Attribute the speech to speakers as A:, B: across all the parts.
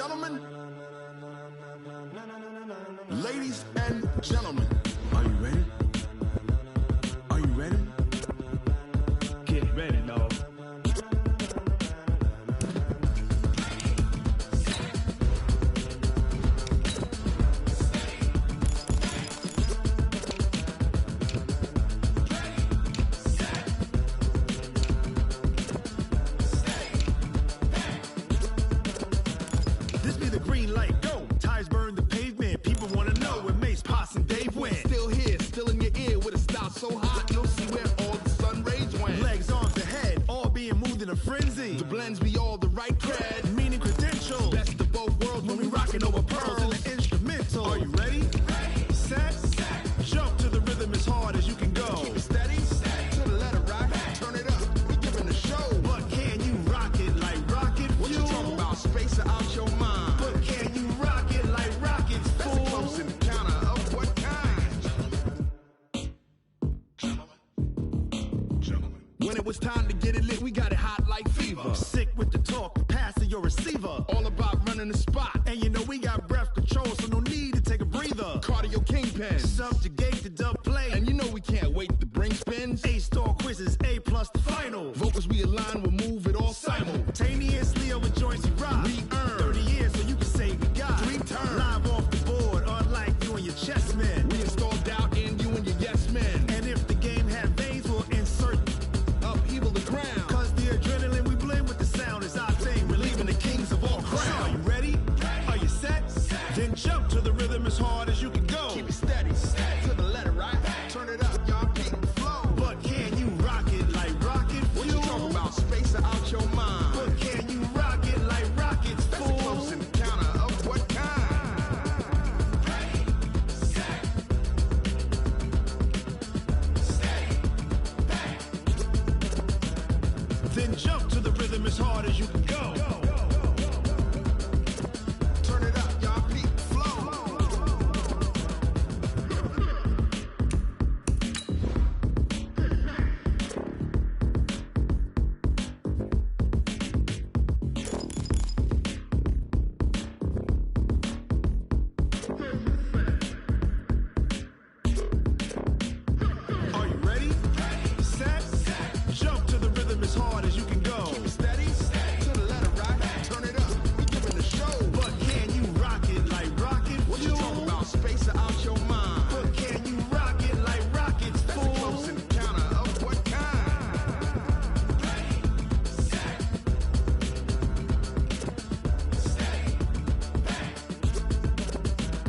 A: gentlemen, ladies and gentlemen, are you ready? Are you ready?
B: Get ready, dog.
A: This be the green light, go. Tires burn the pavement. People wanna know where Mace, Potts, and Dave went. Still here, still in your ear with a style so hot, you'll see where all the sun rays went. Legs, arms, the head, all being moved in a frenzy. The blends be all the right cred, meaning credentials. Best of both worlds when we rockin' over pearls in the instrumental. Are you ready? Set, jump to the rhythm as hard as you can go. Keep it steady, to the letter right, turn it up, we giving a show. But can you rock it like rocket fuel? What you talking about, space or out your mind? But can you rock it like rockets, fool? That's a close encounter of what kind? Gentlemen. When it was time to get it lit, we got it hot like fever. Sick with the talk, passing your receiver. All about running the spot. And you know we got breath control, so no need to take a breather. Cardio kingpin, subjugate the dub play. And you know we can't wait to bring spins. A-star quizzes, A+ the final. Vocals we align, we'll move it all simultaneously over joints we rock. We earn 30 years, so you can say we got 3 turns. Live off the board, unlike you and your chess men. We install doubt in you and your yes men. And if the game had veins, we'll insert upheaval the ground. Cause the adrenaline we blend with the sound is our thing. We're leaving the kings of all crowns. So are you ready? Are you set? Then jump to the rhythm as hard as you can go. Keep it steady, to the letter right. Turn it up, y'all beat the flow. But can you rock it like rocket fuel? What you talking about, space or out your mind? But can you rock it like rockets, fool? That's a close encounter of what kind? Then jump to the rhythm as hard as you can go. Turn it up, y'all beat the flow. Are you ready? Set, jump to the rhythm as hard as you can go. Keep it steady, to the letter right. Turn it up, we giving a show. But can you rock it like rocket fuel? What you talking about, space or out your mind? But can you rock it like rockets, fool? That's a close encounter of what kind?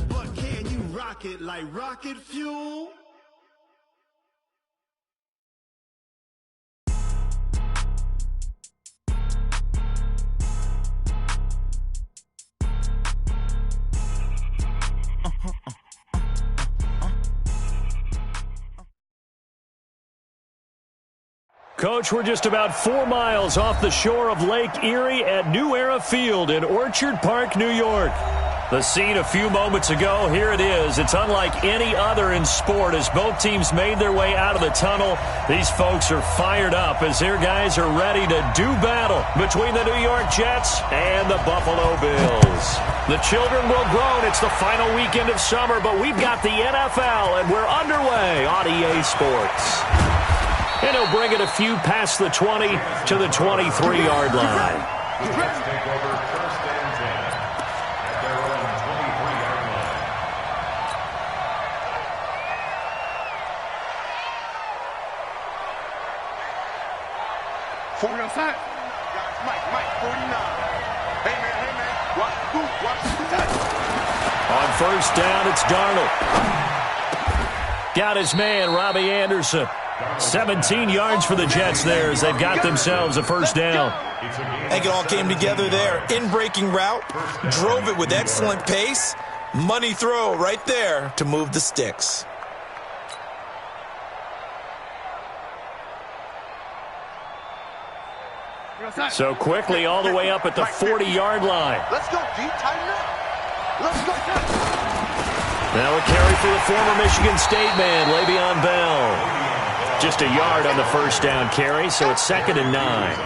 A: But can you rock it like rocket fuel?
C: Coach, we're just about 4 miles off the shore of Lake Erie at New Era Field in Orchard Park, New York. The scene a few moments ago, here it is. It's unlike any other in sport as both teams made their way out of the tunnel. These folks are fired up as their guys are ready to do battle between the New York Jets and the Buffalo Bills. The children will groan. It's the final weekend of summer, but we've got the NFL, and we're underway on EA Sports. And he'll bring it a few past the 20 to the 23-yard line.
D: The Jets take over first and 10 at their own 23-yard line.
E: Forward outside. Mike, 49. Hey, man. Watch the touch.
C: On first down, it's Darnold. Got his man, Robbie Anderson. 17 yards for the Jets there as they've got themselves a first down.
F: I think it all came together there. In-breaking route, drove it with excellent pace. Money throw right there to move the sticks.
C: So quickly all the way up at the 40-yard line.
E: Let's go, D. Tighten up. Let's go.
C: Now a carry for the former Michigan State man, Le'Veon Bell. Just a yard on the first down carry, so it's 2nd and 9.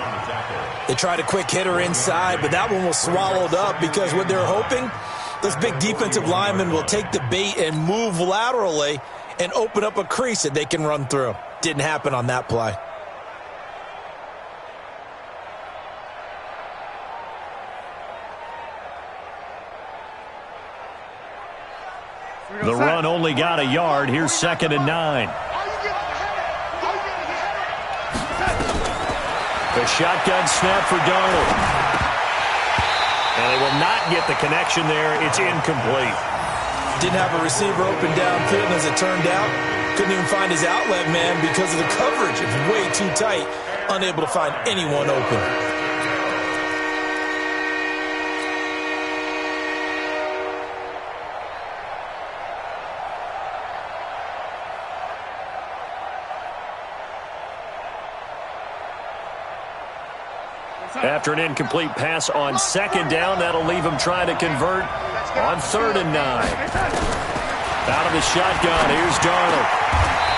F: They tried a quick hitter inside, but that one was swallowed up because what they're hoping, those big defensive linemen will take the bait and move laterally and open up a crease that they can run through. Didn't happen on that play.
C: The run only got a yard. Here's 2nd and 9. The shotgun snap for Darnold. And they will not get the connection there. It's incomplete.
F: Didn't have a receiver open downfield, and as it turned out, couldn't even find his outlet man because of the coverage. It was way too tight, unable to find anyone open.
C: After an incomplete pass on 2nd down, that'll leave him trying to convert on 3rd and 9. Out of the shotgun, here's Darnold.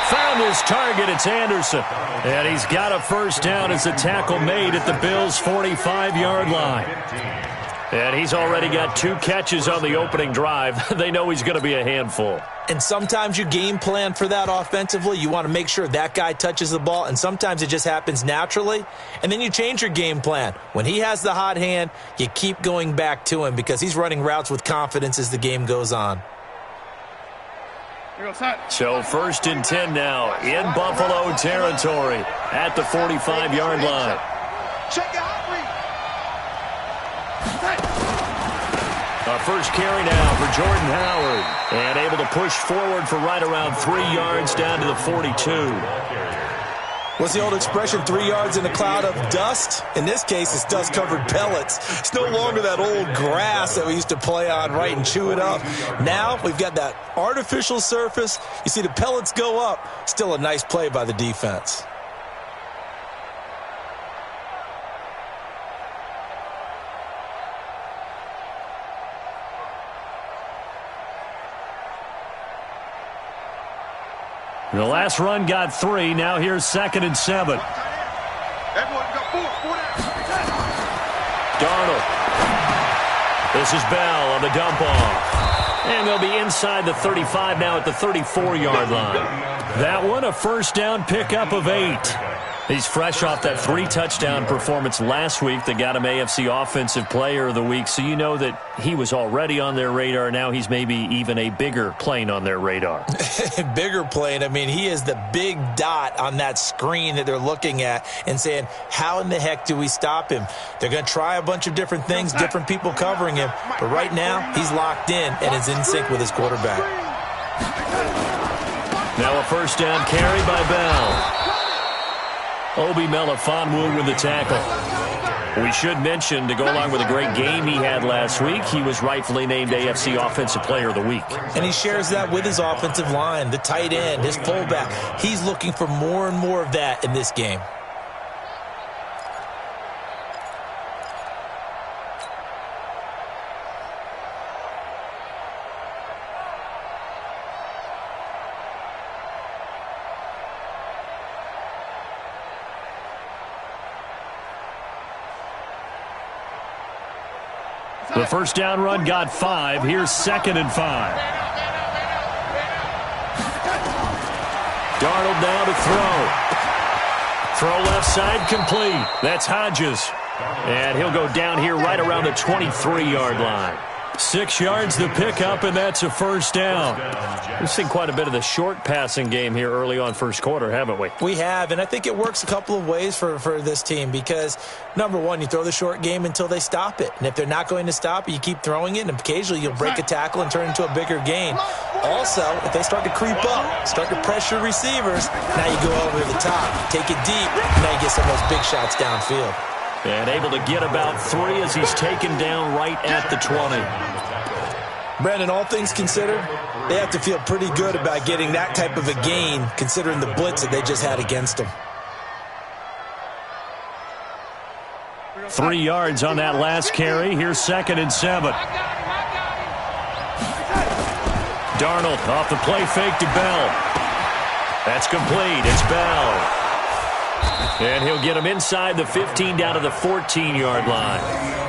C: Found his target, it's Anderson. And he's got a first down as the tackle made at the Bills' 45-yard line. And he's already got 2 catches on the opening drive. They know he's going to be a handful.
F: And sometimes you game plan for that offensively. You want to make sure that guy touches the ball, and sometimes it just happens naturally. And then you change your game plan. When he has the hot hand, you keep going back to him because he's running routes with confidence as the game goes on.
C: So 1st and 10 now in Buffalo territory at the 45-yard line. A first carry now for Jordan Howard. And able to push forward for right around 3 yards down to the 42.
F: What's the old expression, 3 yards in a cloud of dust? In this case, it's dust-covered pellets. It's no longer that old grass that we used to play on, right, and chew it up. Now we've got that artificial surface. You see the pellets go up. Still a nice play by the defense.
C: The last run got 3. Now here's 2nd and 7. Darnold. This is Bell on the dump off. And they'll be inside the 35 now at the 34-yard line. That one, a first down pickup of 8. He's fresh off that 3-touchdown performance last week that got him AFC Offensive Player of the Week, so you know that he was already on their radar. Now he's maybe even a bigger plane on their radar.
F: Bigger plane. I mean, he is the big dot on that screen that they're looking at and saying, how in the heck do we stop him? They're going to try a bunch of different things, different people covering him, but right now he's locked in and is in sync with his quarterback.
C: Now a first down carry by Bell. Obi Melifonwu with the tackle. We should mention, to go along with a great game he had last week, he was rightfully named AFC Offensive Player of the Week.
F: And he shares that with his offensive line, the tight end, his fullback. He's looking for more and more of that in this game.
C: The first down run got 5. Here's 2nd and 5. Darnold now to throw. Throw left side complete. That's Hodges. And he'll go down here right around the 23-yard line. 6 yards the pickup, and that's a first down. We've seen quite a bit of the short passing game here early on first quarter, haven't we?
F: We have, and I think it works a couple of ways for this team because, number one, you throw the short game until they stop it. And if they're not going to stop it, you keep throwing it, and occasionally you'll break a tackle and turn into a bigger gain. Also, if they start to creep up, start to pressure receivers, now you go over the top, take it deep, now you get some of those big shots downfield.
C: And able to get about 3 as he's taken down right at the 20.
F: Brandon, all things considered, they have to feel pretty good about getting that type of a gain considering the blitz that they just had against them.
C: 3 yards on that last carry. Here's 2nd and 7. Darnold off the play fake to Bell. That's complete. It's Bell. And he'll get him inside the 15 down to the 14-yard line.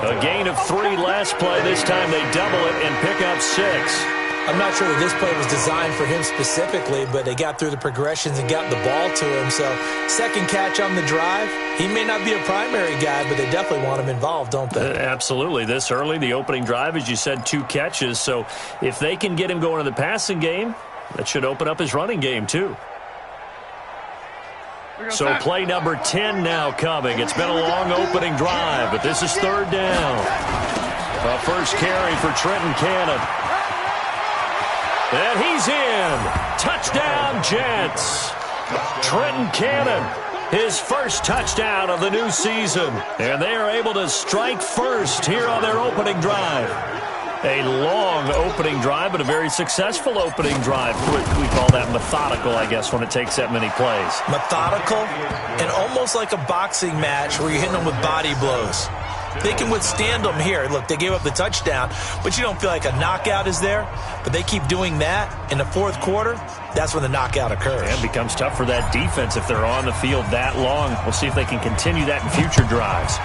C: A gain of 3 last play. This time they double it and pick up 6.
F: I'm not sure that this play was designed for him specifically, but they got through the progressions and got the ball to him. So second catch on the drive. He may not be a primary guy, but they definitely want him involved, don't they?
C: Absolutely. This early, the opening drive, as you said, 2 catches. So if they can get him going in the passing game, that should open up his running game too. So play number 10 now coming. It's been a long opening drive, but this is 3rd down. A first carry for Trenton Cannon. And he's in. Touchdown, Jets. Trenton Cannon, his first touchdown of the new season. And they are able to strike first here on their opening drive. A long opening drive, but a very successful opening drive. We call that methodical, I guess, when it takes that many plays.
F: Methodical and almost like a boxing match where you're hitting them with body blows. They can withstand them here. Look, they gave up the touchdown, but you don't feel like a knockout is there. But they keep doing that in the 4th quarter. That's when the knockout occurs.
C: And it becomes tough for that defense if they're on the field that long. We'll see if they can continue that in future drives.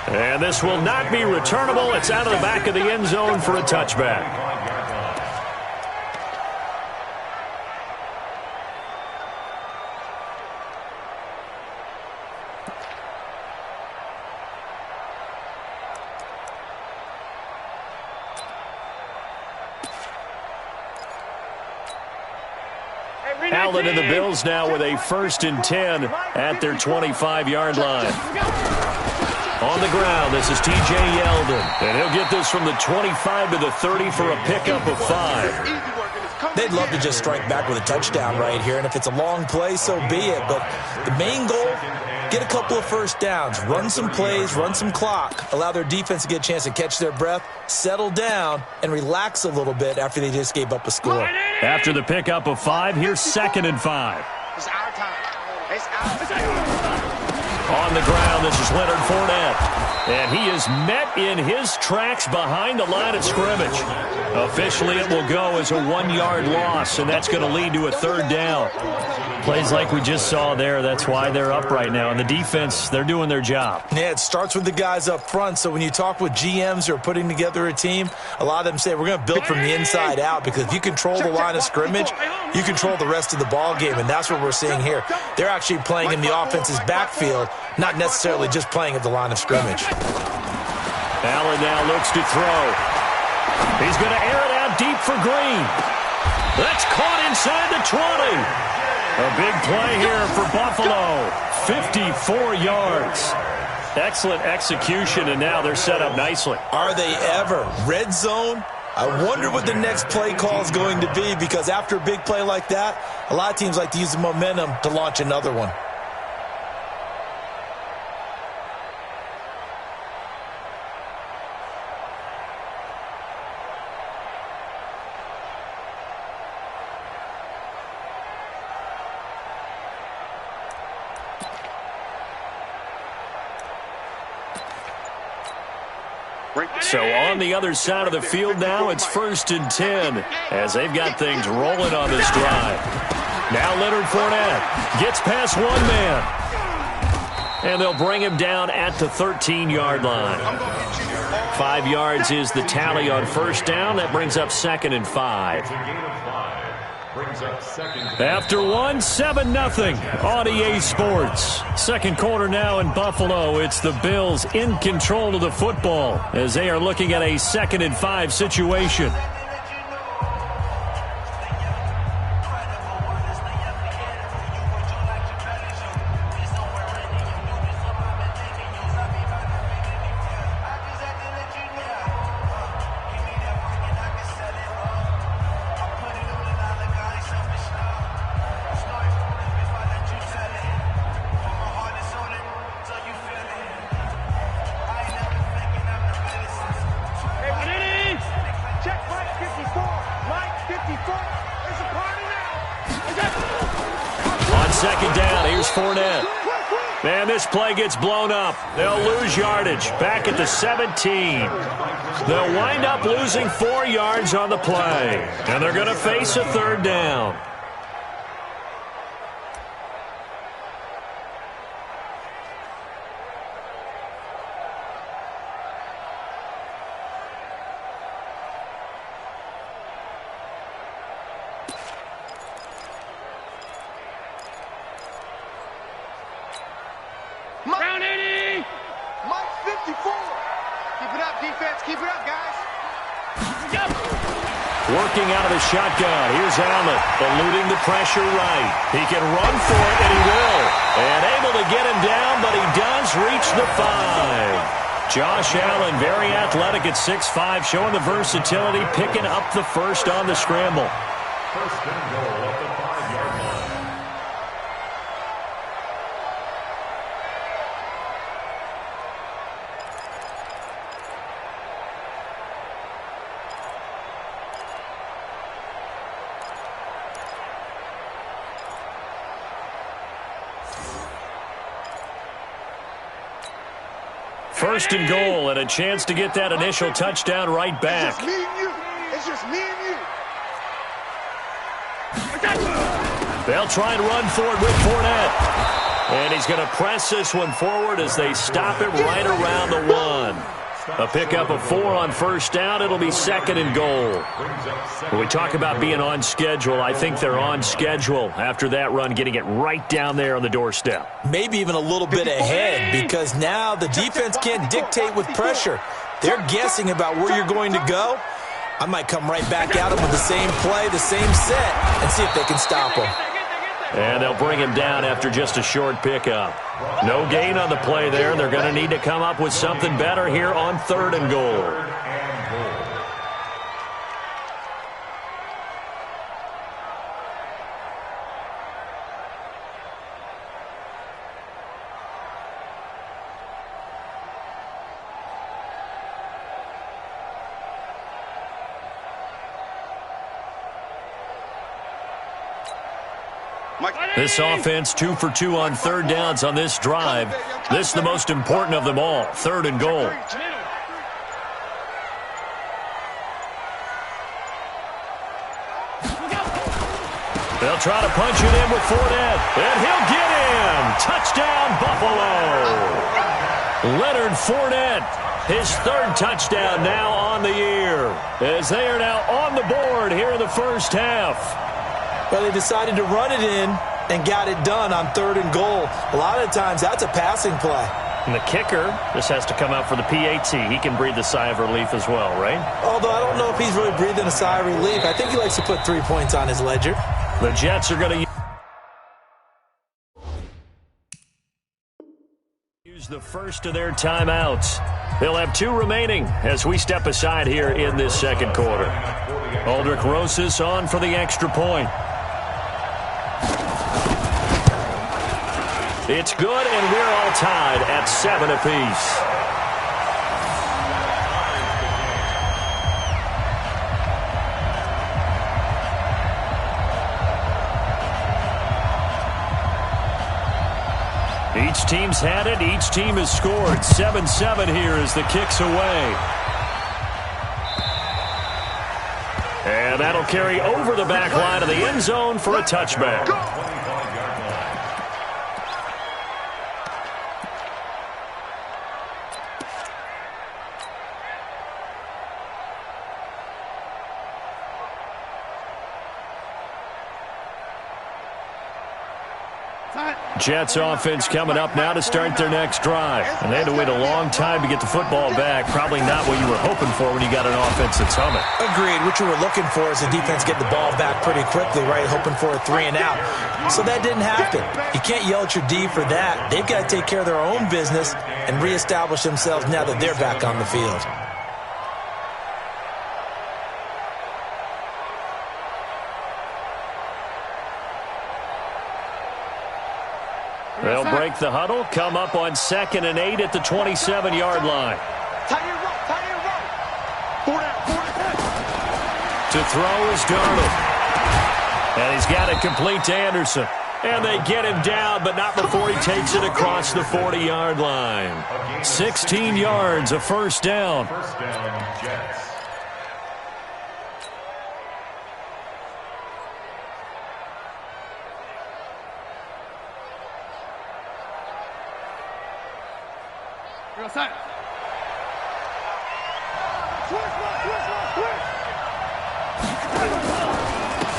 C: And this will not be returnable. It's out of the back of the end zone for a touchback. Allen and the Bills now with a 1st and 10 at their 25-yard line. On the ground, this is T.J. Yeldon. And he'll get this from the 25 to the 30 for a pickup of 5.
F: They'd love to just strike back with a touchdown right here. And if it's a long play, so be it. But the main goal, get a couple of first downs, run some plays, run some clock, allow their defense to get a chance to catch their breath, settle down, and relax a little bit after they just gave up a score.
C: After the pickup of 5, here's 2nd and 5.
E: It's our time. It's our time.
C: On the ground, this is Leonard Fournette. And he is met in his tracks behind the line of scrimmage. Officially, it will go as a 1-yard loss, and that's going to lead to a 3rd down. Plays like we just saw there, that's why they're up right now. And the defense, they're doing their job.
F: Yeah, it starts with the guys up front. So when you talk with GMs who are putting together a team, a lot of them say, we're going to build from the inside out, because if you control the line of scrimmage, you control the rest of the ball game, and that's what we're seeing here. They're actually playing in the offense's backfield, not necessarily just playing at the line of scrimmage.
C: Allen now looks to throw. He's going to air it out deep for Green. That's caught inside the 20. A big play here for Buffalo. 54 yards. Excellent execution, and now they're set up nicely.
F: Are they ever? Red zone? I wonder what the next play call is going to be, because after a big play like that, a lot of teams like to use the momentum to launch another one.
C: So on the other side of the field now, it's 1st and 10 as they've got things rolling on this drive. Now Leonard Fournette gets past one man. And they'll bring him down at the 13-yard line. 5 yards is the tally on 1st down. That brings up 2nd and 5. After 1, 7-0 on EA Sports. 2nd quarter now in Buffalo. It's the Bills in control of the football as they are looking at a 2nd and 5 situation. On 2nd down, here's Fournette. And this play gets blown up. They'll lose yardage. Back at the 17. They'll wind up losing 4 yards on the play. And they're going to face a third down.
E: Round 80! Mike 54! Keep it up, defense. Keep it up, guys.
C: Working out of the shotgun. Here's Allen, eluding the pressure right. He can run for it, and he will. And able to get him down, but he does reach the 5. Josh Allen, very athletic at 6'5", showing the versatility, picking up the first on the scramble.
D: First and goal at the 5-yard line.
C: First and goal, and a chance to get that initial touchdown right back.
E: It's just me and you. It's just me and you.
C: They'll try and run for it with Fournette. And he's going to press this one forward as they stop it right around the 1. A pickup of 4 on first down. It'll be second and goal. When we talk about being on schedule, I think they're on schedule after that run, getting it right down there on the doorstep.
F: Maybe even a little bit ahead, because now the defense can't dictate with pressure. They're guessing about where you're going to go. I might come right back at them with the same play, the same set, and see if they can stop them.
C: And they'll bring him down after just a short pickup. No gain on the play there. They're going to need to come up with something better here on third and goal. This offense 2 for 2 on third downs on this drive. This is the most important of them all, third and goal. They'll try to punch it in with Fournette, and he'll get him. Touchdown, Buffalo. Leonard Fournette, his third touchdown now on the year, as they are now on the board here in the first half.
F: Well, they decided to run it in and got it done on third and goal. A lot of times, that's a passing play.
C: And the kicker just has to come out for the PAT. He can breathe a sigh of relief as well, right?
F: Although I don't know if he's really breathing a sigh of relief. I think he likes to put 3 points on his ledger.
C: The Jets are going to use the first of their timeouts. They'll have 2 remaining as we step aside here in this second quarter. Aldrich Rosas on for the extra point. It's good, and we're all tied at 7 apiece. Each team's had it. Each team has scored. 7-7 here as the kick's away. And that'll carry over the back line of the end zone for a touchback. Jets offense coming up now to start their next drive. And they had to wait a long time to get the football back. Probably not what you were hoping for when you got an offense that's humming.
F: Agreed. What you were looking for is the defense get the ball back pretty quickly, right? Hoping for a 3 and out. So that didn't happen. You can't yell at your D for that. They've got to take care of their own business and reestablish themselves now that they're back on the field.
C: They'll break the huddle, come up on 2nd and 8 at the 27-yard line.
E: Tight end roll.
C: To throw is Darnold. And he's got it complete to Anderson. And they get him down, but not before he takes it across the 40-yard line. 16 yards, a first down.
D: First down, Jets.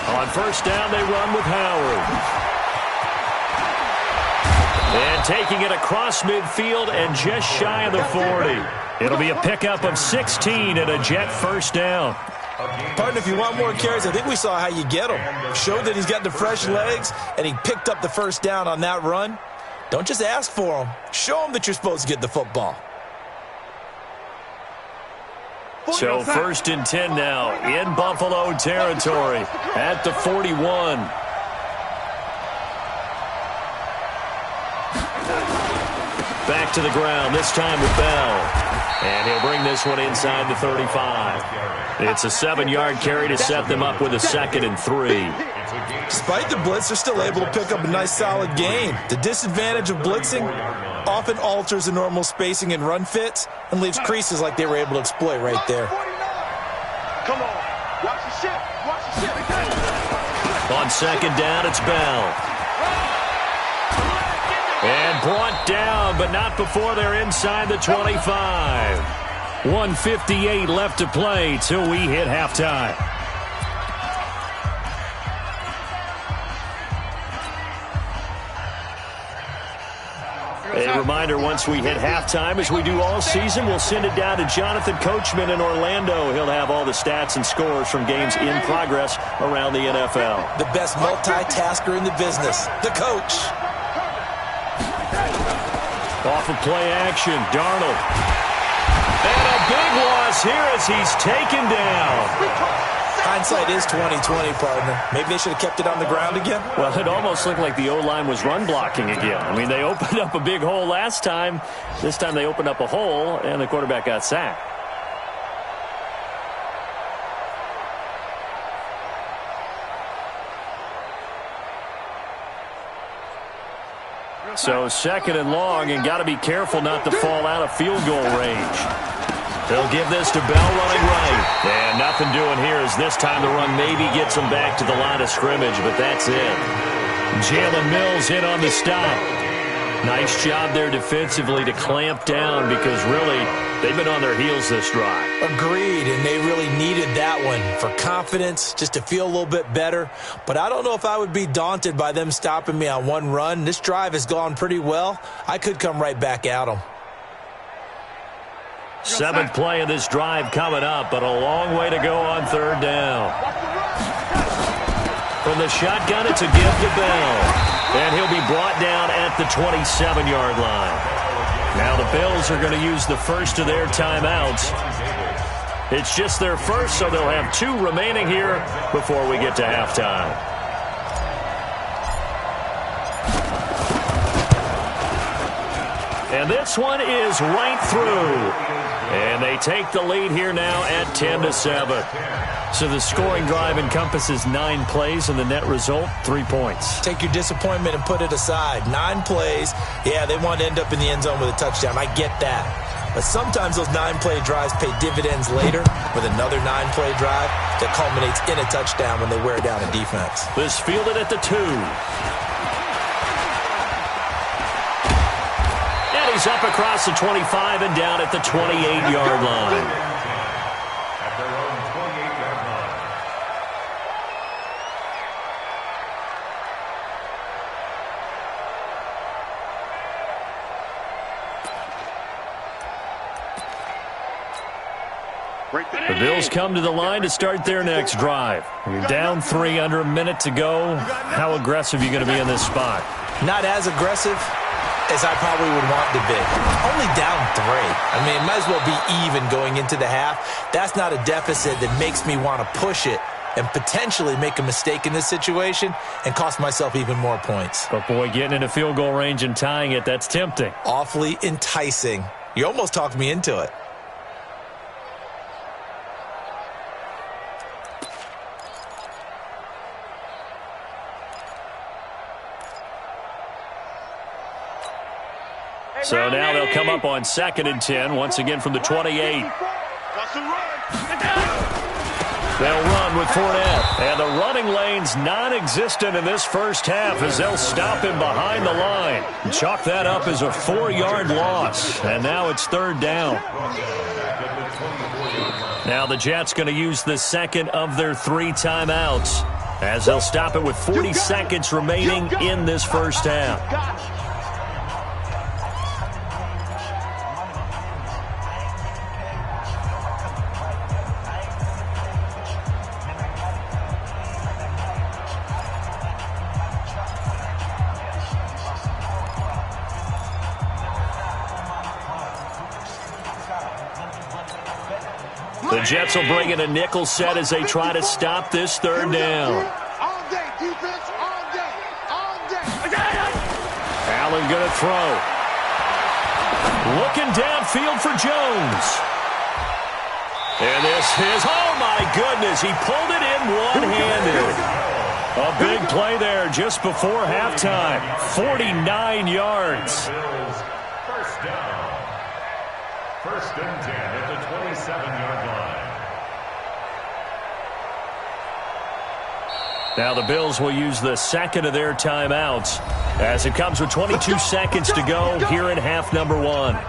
C: On first down, they run with Howard. And taking it across midfield and just shy of the 40. It'll be a pickup of 16 and a Jet first down.
F: Partner, if you want more carries, I think we saw how you get him. Showed that he's got the fresh legs, and he picked up the first down on that run. Don't just ask for him. Show him that you're supposed to get the football.
C: So first and 10 now in Buffalo territory at the 41. Back to the ground, this time with Bell. And he'll bring this one inside the 35. It's a 7-yard carry to set them up with a 2nd and 3.
F: Despite the blitz, they're still able to pick up a nice, solid gain. The disadvantage of blitzing often alters the normal spacing and run fits and leaves creases like they were able to exploit right there.
E: Come on. Watch the ship. Watch the ship.
C: On second down, it's Bell. And brought down, but not before they're inside the 25. 1:58 left to play till we hit halftime. A reminder, once we hit halftime, as we do all season, we'll send it down to Jonathan Coachman in Orlando. He'll have all the stats and scores from games in progress around the NFL.
F: The best multitasker in the business, the coach.
C: Off of play action, Darnold. And a big loss here as he's taken down.
F: Hindsight is 20/20, partner. Maybe they should have kept it on the ground again.
C: Well, it almost looked like the O-line was run blocking again. I mean, they opened up a big hole last time. This time they opened up a hole, and the quarterback got sacked. So 2nd and long, and got to be careful not to fall out of field goal range. They'll give this to Bell running right. And nothing doing here as this time the run maybe gets them back to the line of scrimmage, but that's it. Jalen Mills in on the stop. Nice job there defensively to clamp down because really they've been on their heels this drive.
F: Agreed, and they really needed that one for confidence, just to feel a little bit better. But I don't know if I would be daunted by them stopping me on one run. This drive has gone pretty well. I could come right back at them.
C: 7th play of this drive coming up, but a long way to go on 3rd down. From the shotgun, it's a give to Bell. And he'll be brought down at the 27-yard line. Now the Bills are going to use the first of their timeouts. It's just their first, so they'll have 2 remaining here before we get to halftime. And this one is right through. And they take the lead here now at 10-7. So the scoring drive encompasses 9 plays, and the net result, 3 points.
F: Take your disappointment and put it aside. 9 plays. Yeah, they want to end up in the end zone with a touchdown. I get that. But sometimes those 9-play drives pay dividends later with another 9-play drive that culminates in a touchdown when they wear down a defense.
C: This fielded at the 2. He's up across the 25 and down at the 28-yard line.
D: At their own 28-yard
C: line. The Bills come to the line to start their next drive. You're down 3, under a minute to go. How aggressive are you going to be in this spot?
F: Not as aggressive as I probably would want to be. Only down 3. I mean, it might as well be even going into the half. That's not a deficit that makes me want to push it and potentially make a mistake in this situation and cost myself even more points.
C: But, boy, getting into field goal range and tying it, that's tempting.
F: Awfully enticing. You almost talked me into it.
C: So now they'll come up on 2nd and 10, once again from the 28. They'll run with Fournette. And the running lane's non-existent in this first half as they'll stop him behind the line. Chalk that up as a 4-yard loss. And now it's 3rd down. Now the Jets going to use the second of their 3 timeouts as they'll stop it with 40 seconds remaining in this first half. The Jets will bring in a nickel set as they try to stop this 3rd down.
E: All day, defense, all day, all day.
C: Allen going to throw. Looking downfield for Jones. And this is, oh my goodness, he pulled it in one-handed. A big play there just before halftime. 49 yards.
D: First down. 1st and 10 at the 27-yard line.
C: Now the Bills will use the second of their timeouts as it comes with 22 seconds to go here in half number 1.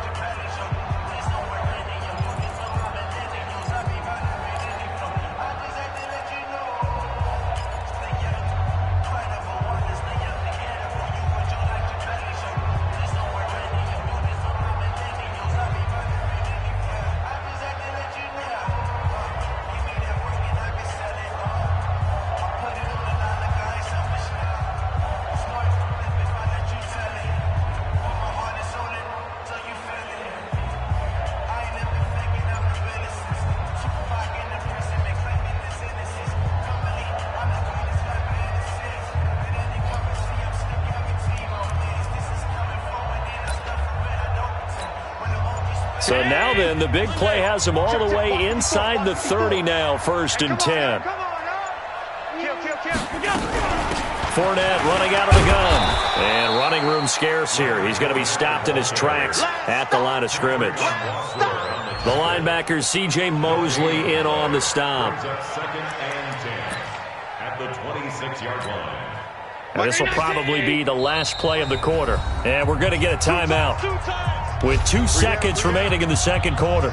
C: So now then, the big play has them all the way inside the 30 now, 1st and 10. Fournette running out of the gun. And running room scarce here. He's going to be stopped in his tracks at the line of scrimmage. The linebacker, C.J. Mosley, in on the stop.
D: 2nd and 10 at the 26-yard line.
C: And this will probably be the last play of the quarter. And we're going to get a timeout with 2 seconds remaining in the second quarter.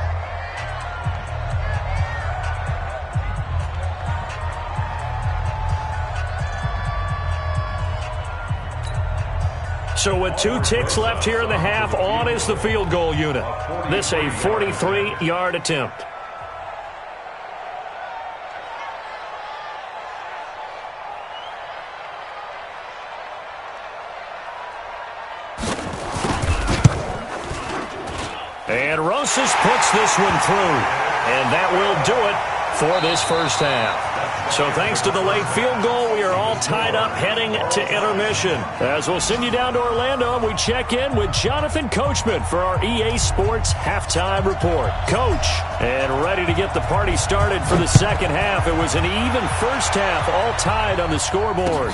C: So with 2 ticks left here in the half, on is the field goal unit. This a 43-yard attempt. And Rosas puts this one through. And that will do it for this first half. So thanks to the late field goal, we are all tied up heading to intermission. As we'll send you down to Orlando, and we check in with Jonathan Coachman for our EA Sports Halftime Report. Coach, and ready to get the party started for the second half. It was an even first half, all tied on the scoreboard.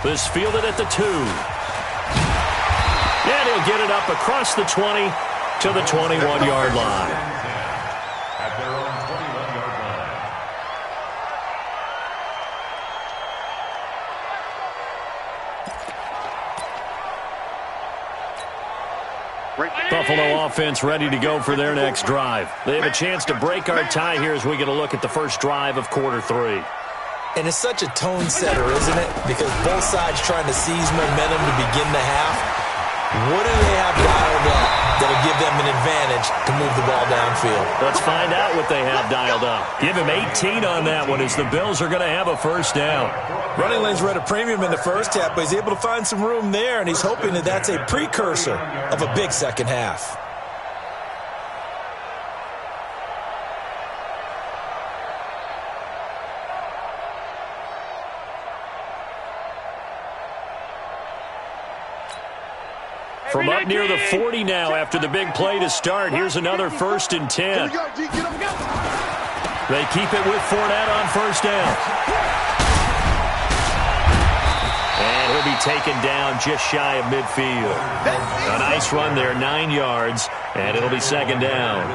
C: This fielded at the 2. And he'll get it up across the 20 to the 21-yard line.
D: At their own 21-yard line.
C: Buffalo offense ready to go for their next drive. They have a chance to break our tie here as we get a look at the first drive of quarter 3.
F: And it's such a tone setter, isn't it? Because both sides trying to seize momentum to begin the half. What do they have dialed up that'll give them an advantage to move the ball downfield?
C: Let's find out what they have dialed up. Give him 18 on that one as the Bills are going to have a first down.
F: Running lanes were at a premium in the first half, but he's able to find some room there, and he's hoping that that's a precursor of a big second half.
C: From up near the 40 now after the big play to start. Here's another 1st and 10. They keep it with Fournette on first down. And he'll be taken down just shy of midfield. A nice run there, 9 yards, and it'll be second down.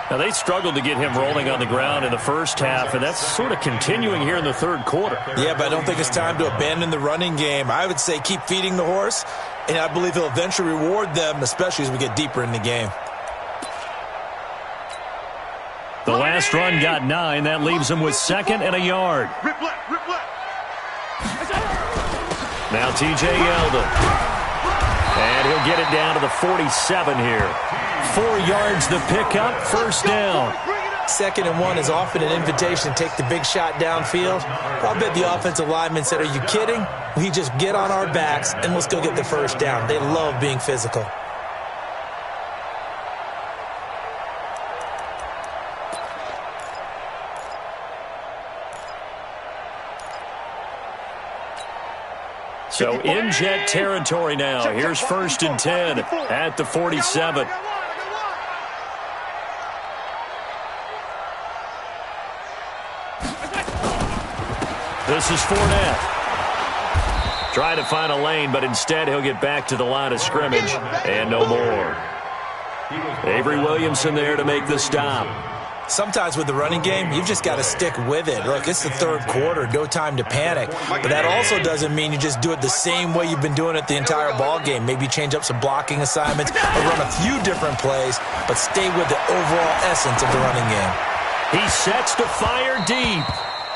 C: Now, they struggled to get him rolling on the ground in the first half, and that's sort of continuing here in the third quarter.
F: Yeah, but I don't think it's time to abandon the running game. I would say keep feeding the horse, and I believe he'll eventually reward them, especially as we get deeper in the game.
C: The last run got 9. That leaves him with 2nd and a yard.
E: Rip left, rip left.
C: Now T.J. Yeldon. And he'll get it down to the 47 here. 4 yards the pickup, first down.
F: 2nd and 1 is often an invitation to take the big shot downfield. I'll bet the offensive lineman said, are you kidding? We just get on our backs and let's go get the first down. They love being physical.
C: So in jet territory now. Here's 1st and 10 at the 47. This is Fournette. Try to find a lane, but instead he'll get back to the line of scrimmage and no more. Avery Williamson there to make the stop.
F: Sometimes with the running game, you've just got to stick with it. Look, it's the third quarter, no time to panic. But that also doesn't mean you just do it the same way you've been doing it the entire ball game. Maybe change up some blocking assignments or run a few different plays, but stay with the overall essence of the running game.
C: He sets to fire deep,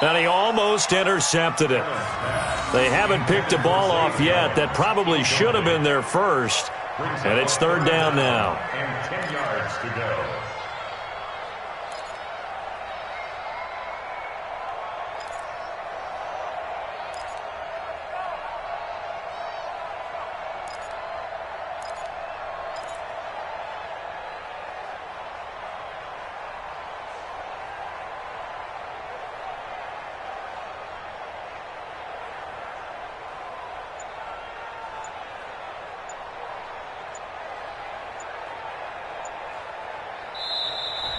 C: and he almost intercepted it. They haven't picked a ball off yet. That probably should have been their first, and it's 3rd down now.
D: And 10 yards to go.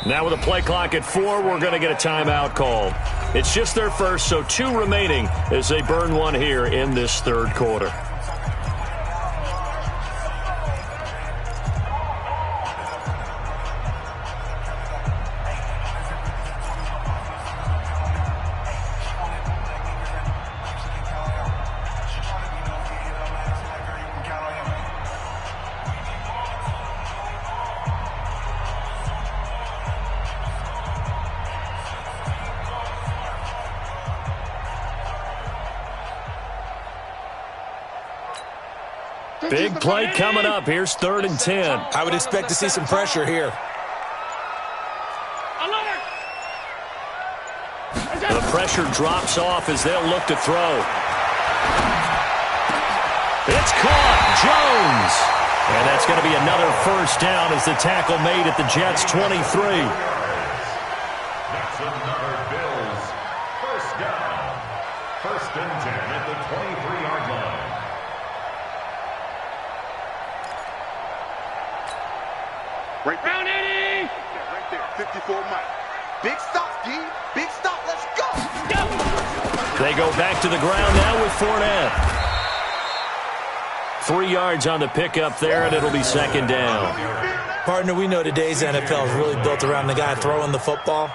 C: Now with a play clock at 4, we're going to get a timeout called. It's just their first, so 2 remaining as they burn one here in this third quarter. Big play coming up. Here's 3rd and 10.
F: I would expect to see some pressure here.
C: The pressure drops off as they'll look to throw. It's caught. Jones. And that's going to be another first down as the tackle made at the Jets' 23.
D: That's another Bills first down. 1st and 10 at the 23-yard line.
E: Right round 80. Right there, 54 Mike. Big stop, D. Big stop. Let's go.
C: They go back to the ground now with Fournette. 3 yards on the pickup there, and it'll be 2nd down.
F: Partner, we know today's NFL is really built around the guy throwing the football.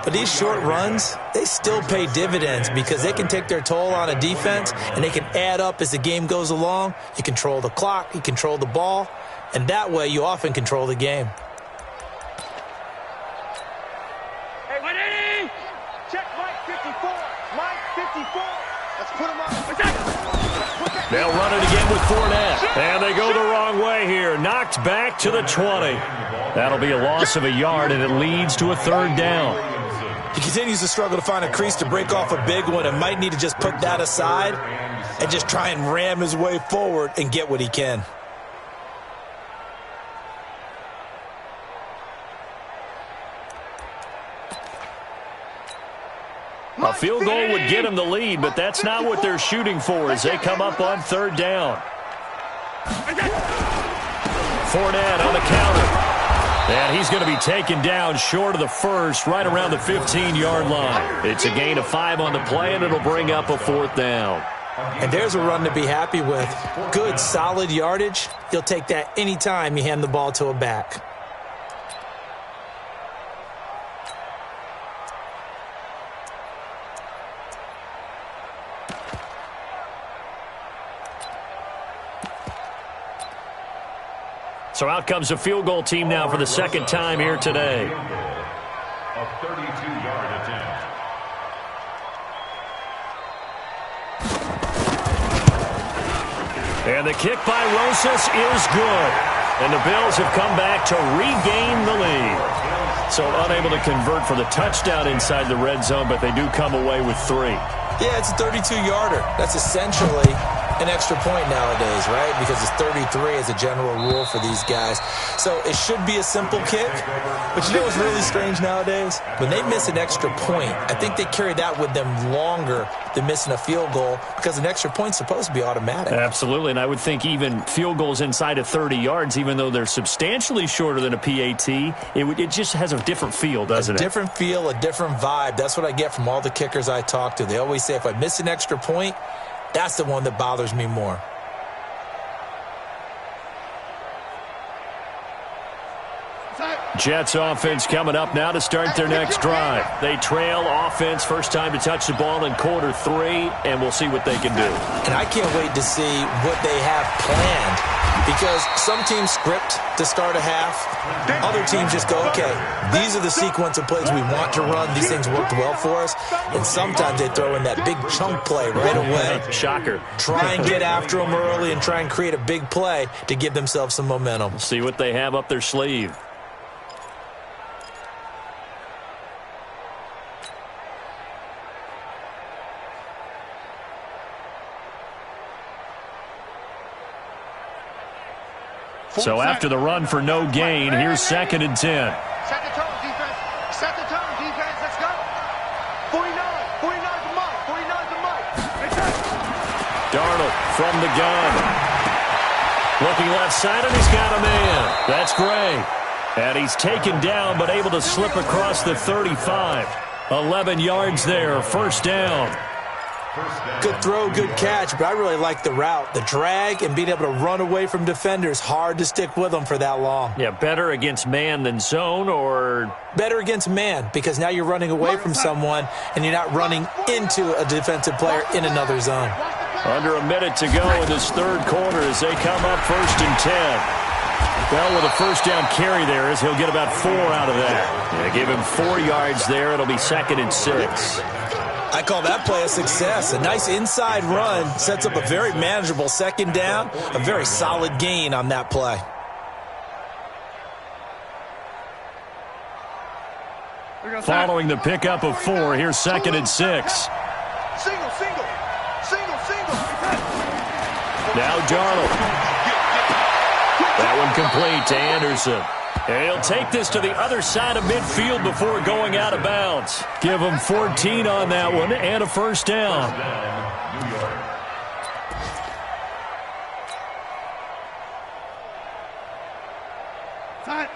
F: But these short runs, they still pay dividends because they can take their toll on a defense, and they can add up as the game goes along. You control the clock, you control the ball, and that way you often control the game.
E: Hey, 180. Check Mike 54. Mike 54. Let's put him on.
C: They'll run it again with Fournette. And they go the wrong way here. Knocked back to the 20. That'll be a loss of a yard, and it leads to a 3rd down.
F: He continues to struggle to find a crease to break off a big one and might need to just put that aside and just try and ram his way forward and get what he can.
C: A field goal would get him the lead, but that's not what they're shooting for as they come up on 3rd down. Fournette on the counter. And he's going to be taken down short of the first, right around the 15-yard line. It's a gain of 5 on the play, and it'll bring up a 4th down.
F: And there's a run to be happy with. Good, solid yardage. He'll take that anytime you hand the ball to a back.
C: So out comes a field goal team now for the second time here today.
D: A 32-yard attempt.
C: And the kick by Rosas is good. And the Bills have come back to regain the lead. So unable to convert for the touchdown inside the red zone, but they do come away with 3.
F: Yeah, it's a 32-yarder. That's essentially an extra point nowadays, right? Because it's 33 as a general rule for these guys. So it should be a simple kick. But you know what's really strange nowadays? When they miss an extra point, I think they carry that with them longer than missing a field goal because an extra point's supposed to be automatic.
C: Absolutely, and I would think even field goals inside of 30 yards, even though they're substantially shorter than a PAT, it just has a different feel, doesn't it?
F: A different feel, a different vibe. That's what I get from all the kickers I talk to. They always say if I miss an extra point, that's the one that bothers me more.
C: Jets offense coming up now to start their next drive. They trail offense, first time to touch the ball in Q3, and we'll see what they can do.
F: And I can't wait to see what they have planned because some teams script to start a half. Other teams just go, okay, these are the sequence of plays we want to run. These things worked well for us. And sometimes they throw in that big chunk play right away.
C: Shocker.
F: Try and get after them early and try and create a big play to give themselves some momentum.
C: See what they have up their sleeve. So after the run for no gain, here's 2nd and 10.
E: Set the tone, defense. Set the tone, defense. Let's go. 49 to Mike. 49 to Mike.
C: Darnold from the gun. Looking left side, and he's got a man. That's great. And he's taken down, but able to slip across the 35. 11 yards there, first down.
F: Good throw, good catch, but I really like the route. The drag and being able to run away from defenders, hard to stick with them for that long.
C: Yeah, better against man than zone, or?
F: Better against man, because now you're running away from someone and you're not running into a defensive player in another zone.
C: Under a minute to go in this third quarter as they come up 1st and 10. Well, with a first down carry there, as he'll get about 4 out of that. Yeah, give him 4 yards there. It'll be 2nd and 6.
F: I call that play a success. A nice inside run sets up a very manageable second down, a very solid gain on that play.
C: Following the pickup of 4, here's 2nd and 6.
E: Single.
C: Now Darnold. That one complete to Anderson. And he'll take this to the other side of midfield before going out of bounds. Give him 14 on that one and a first down.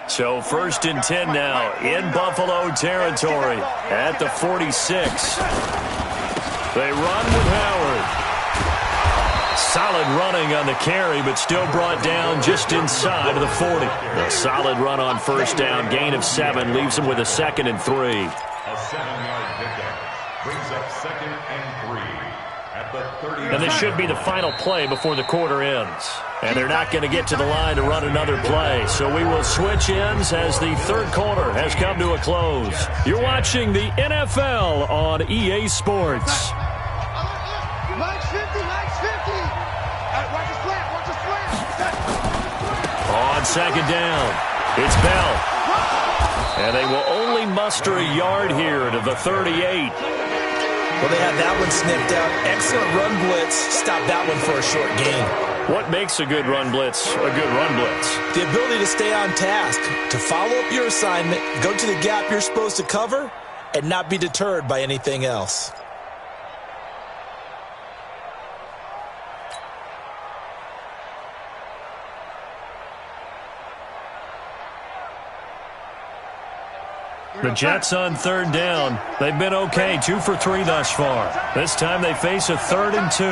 C: So 1st and 10 now in Buffalo territory at the 46. They run with Howard. Solid running on the carry, but still brought down just inside of the 40. A solid run on first down, gain of 7, leaves him with a 2nd and 3.
D: A 7-yard pickup brings up 2nd and 3 at the 30.
C: And this should be the final play before the quarter ends. And they're not going to get to the line to run another play. So we will switch ends as the third quarter has come to a close. You're watching the NFL on EA Sports.
E: Mike's 50. Watch his flat.
C: On second down, it's Bell. And they will only muster a yard here to the 38.
F: Well, they had that one snipped out. Excellent run blitz. Stop that one for a short gain.
C: What makes a good run blitz a good run blitz?
F: The ability to stay on task, to follow up your assignment, go to the gap you're supposed to cover, and not be deterred by anything else.
C: The Jets on third down. They've been okay, 2 for 3 thus far. This time they face a 3rd and 2.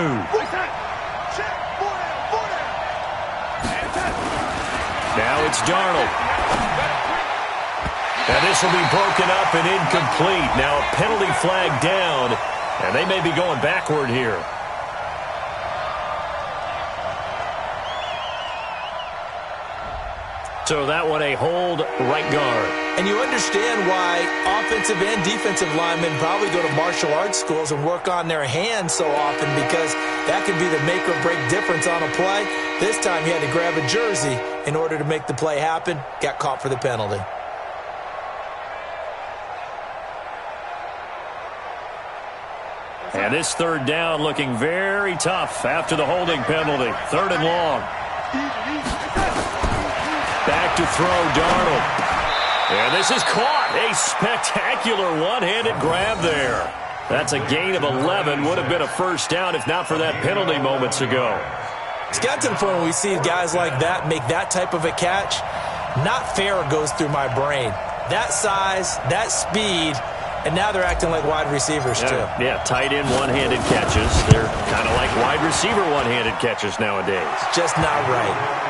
C: Now it's Darnold. And this will be broken up and incomplete. Now a penalty flag down, and they may be going backward here. So that one a hold right guard.
F: And you understand why offensive and defensive linemen probably go to martial arts schools and work on their hands so often, because that could be the make or break difference on a play. This time he had to grab a jersey in order to make the play happen. Got caught for the penalty.
C: And this 3rd down looking very tough after the holding penalty. 3rd and long. Back to throw, Darnold. And this is caught. A spectacular one-handed grab there. That's a gain of 11. Would have been a first down if not for that penalty moments ago.
F: It's got to the point when we see guys like that make that type of a catch. Not fair goes through my brain. That size, that speed, and now they're acting like wide receivers too.
C: Yeah, tight end one-handed catches. They're kind of like wide receiver one-handed catches nowadays.
F: Just not right.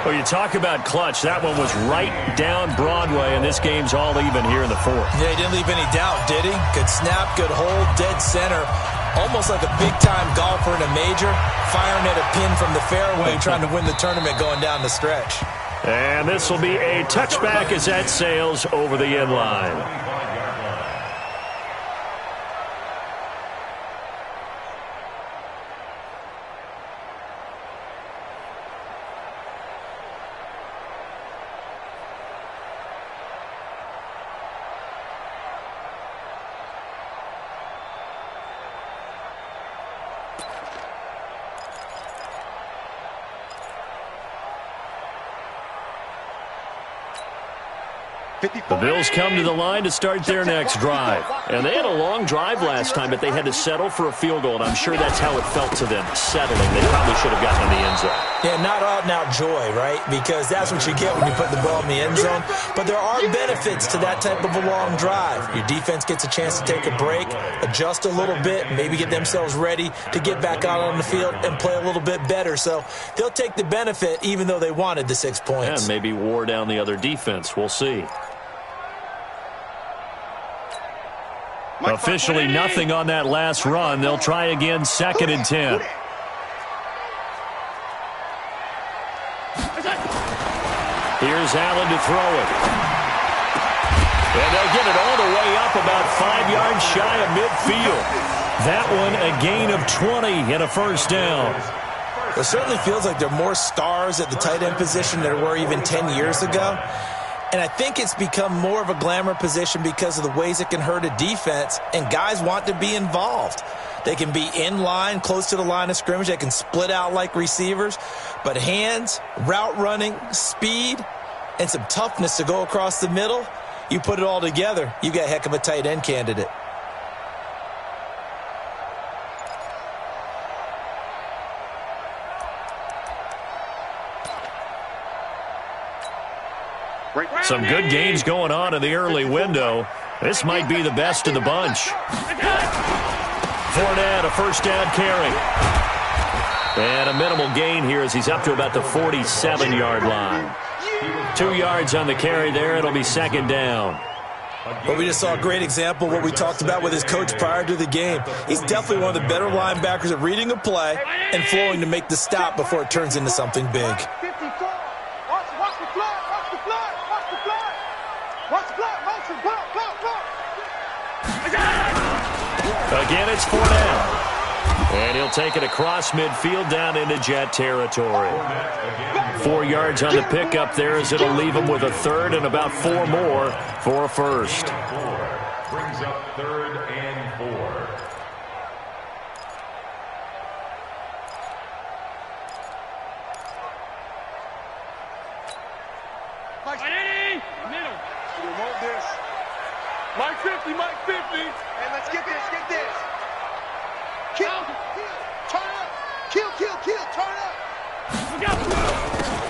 C: Well, you talk about clutch. That one was right down Broadway, and this game's all even here in the 4th.
F: Yeah, he didn't leave any doubt, did he? Good snap, good hold, dead center. Almost like a big-time golfer in a major, firing at a pin from the fairway, trying to win the tournament going down the stretch.
C: And this will be a touchback as that sails over the end line. The Bills come to the line to start their next drive. And they had a long drive last time, but they had to settle for a field goal, and I'm sure that's how it felt to them, settling. They probably should have gotten in the end zone.
F: Yeah, not out-and-out joy, right? Because that's what you get when you put the ball in the end zone. But there are benefits to that type of a long drive. Your defense gets a chance to take a break, adjust a little bit, maybe get themselves ready to get back out on the field and play a little bit better. So they'll take the benefit even though they wanted the 6 points.
C: And maybe wore down the other defense. We'll see. Officially nothing on that last run. They'll try again, 2nd and 10. Here's Allen to throw it. And they'll get it all the way up about 5 yards shy of midfield. That one a gain of 20 and a first down.
F: It certainly feels like there are more stars at the tight end position than there were even 10 years ago. And I think it's become more of a glamour position because of the ways it can hurt a defense, and guys want to be involved. They can be in line, close to the line of scrimmage. They can split out like receivers. But hands, route running, speed, and some toughness to go across the middle, you put it all together, you got a heck of a tight end candidate.
C: Some good games going on in the early window. This might be the best of the bunch. Fournette, a first down carry. And a minimal gain here as he's up to about the 47-yard line. 2 yards on the carry there. It'll be 2nd down.
F: But we just saw a great example of what we talked about with his coach prior to the game. He's definitely one of the better linebackers at reading a play and flowing to make the stop before it turns into something big.
C: Again, it's Fournette. And he'll take it across midfield down into Jet territory. 4 yards on the pickup there as it'll leave him with a 3rd and about 4 more for a first.
D: Brings up 3rd and 4.
E: Remote this. Mike 50, Mike 50. Hey, let's get this, get this. Kill, turn up. Kill, turn up.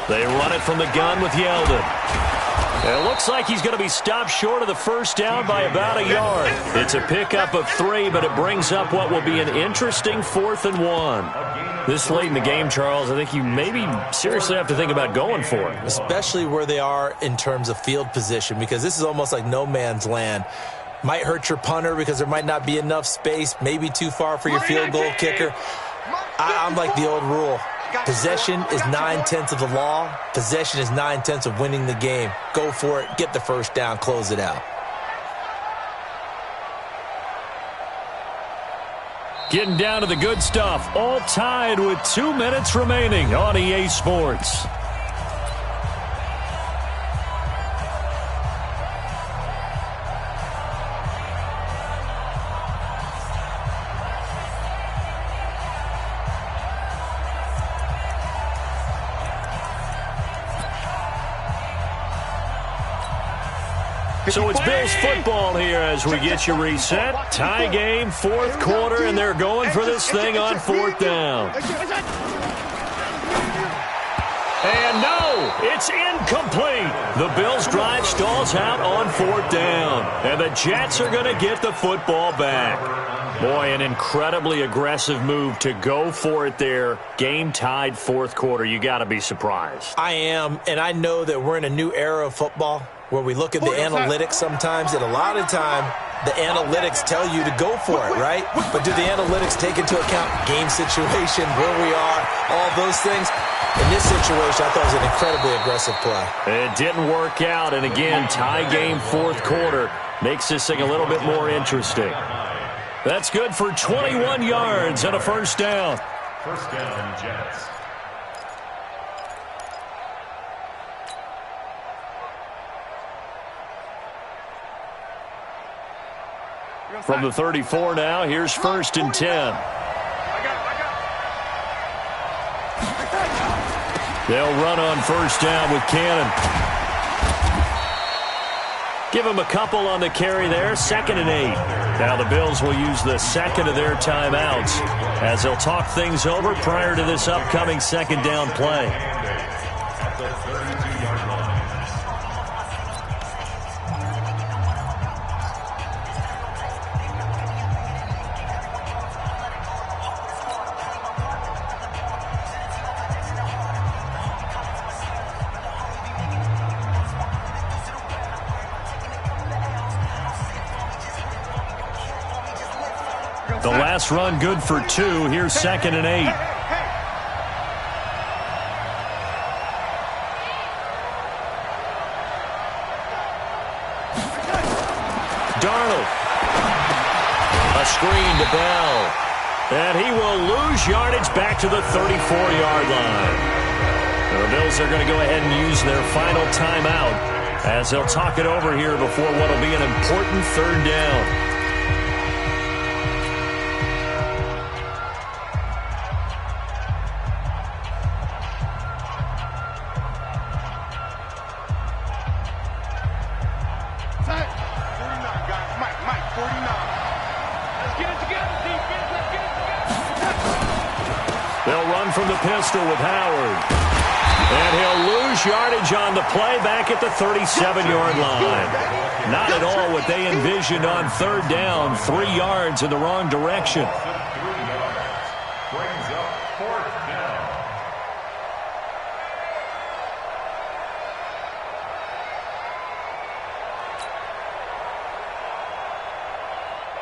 C: They run it from the gun with Yeldon. It looks like he's going to be stopped short of the first down by about a yard. It's a pickup of 3, but it brings up what will be an interesting 4th and 1. This late in the game, Charles, I think you maybe seriously have to think about going for it.
F: Especially where they are in terms of field position, because this is almost like no man's land. Might hurt your punter because there might not be enough space, maybe too far for your field goal kicker. I'm like the old rule. Possession is 9/10 of the law. Possession is 9/10 of winning the game. Go for it. Get the first down. Close it out.
C: Getting down to the good stuff. All tied with 2 minutes remaining on EA Sports. So it's Bills football here as we get you reset. Tie game, 4th quarter, and they're going for this thing on 4th down. And no, it's incomplete. The Bills' drive stalls out on 4th down. And the Jets are going to get the football back. Boy, an incredibly aggressive move to go for it there. Game tied 4th quarter. You got to be surprised.
F: I am, and I know that we're in a new era of football where we look at the analytics sometimes, and a lot of time the analytics tell you to go for it, right? But do the analytics take into account game situation, where we are, all those things? In this situation, I thought it was an incredibly aggressive play.
C: It didn't work out, and again, tie game 4th quarter makes this thing a little bit more interesting. That's good for 21 yards and a first down.
D: First down, Jets.
C: From the 34 now, here's 1st and 10. They'll run on 1st down with Cannon. Give him a couple on the carry there, 2nd and 8. Now the Bills will use the second of their timeouts as they'll talk things over prior to this upcoming 2nd down play.
D: At the 32-yard line.
C: The last run good for 2. Here's 2nd and 8. Darnold. A screen to Bell. And he will lose yardage back to the 34-yard line. The Bills are going to go ahead and use their final timeout as they'll talk it over here before what will be an important 3rd down. They'll run from the pistol with Howard. And he'll lose yardage on the play back at the 37-yard line. Not at all what they envisioned on 3rd down. 3 yards in the wrong direction.
D: 3 yards. Brings up 4th down.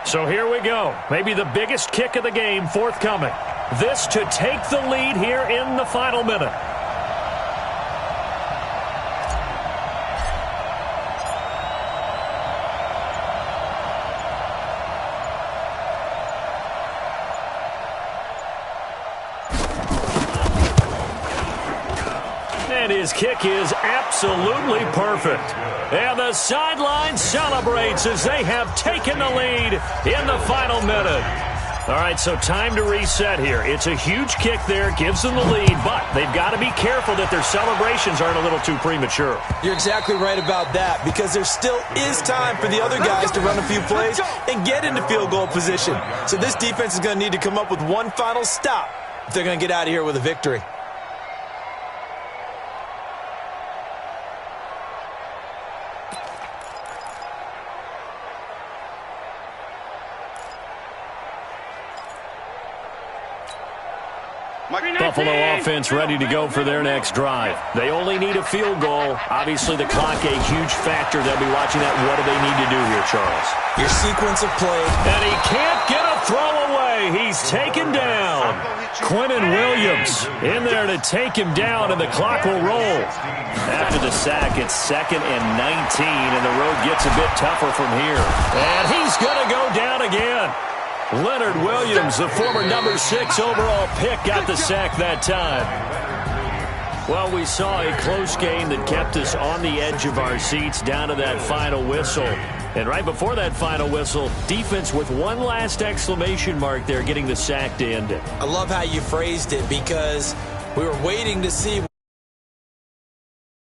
C: So here we go. Maybe the biggest kick of the game forthcoming. This to take the lead here in the final minute. And his kick is absolutely perfect. And the sideline celebrates as they have taken the lead in the final minute. All right, so time to reset here. It's a huge kick there, gives them the lead, but they've got to be careful that their celebrations aren't a little too premature.
F: You're exactly right about that, because there still is time for the other guys to run a few plays and get into field goal position. So this defense is going to need to come up with one final stop if they're going to get out of here with a victory.
C: Buffalo offense ready to go for their next drive. They only need a field goal. Obviously, the clock a huge factor. They'll be watching that. What do they need to do here, Charles?
F: Your sequence of play.
C: And he can't get a throw away. He's taken down. Quinnen Williams in there to take him down, and the clock will roll. After the sack, it's 2nd and 19, and the road gets a bit tougher from here. And he's going to go down again. Leonard Williams, the former number 6 overall pick, got the sack that time. Well, we saw a close game that kept us on the edge of our seats down to that final whistle. And right before that final whistle, defense with one last exclamation mark there, getting the sack to end it.
F: I love how you phrased it, because we were waiting to see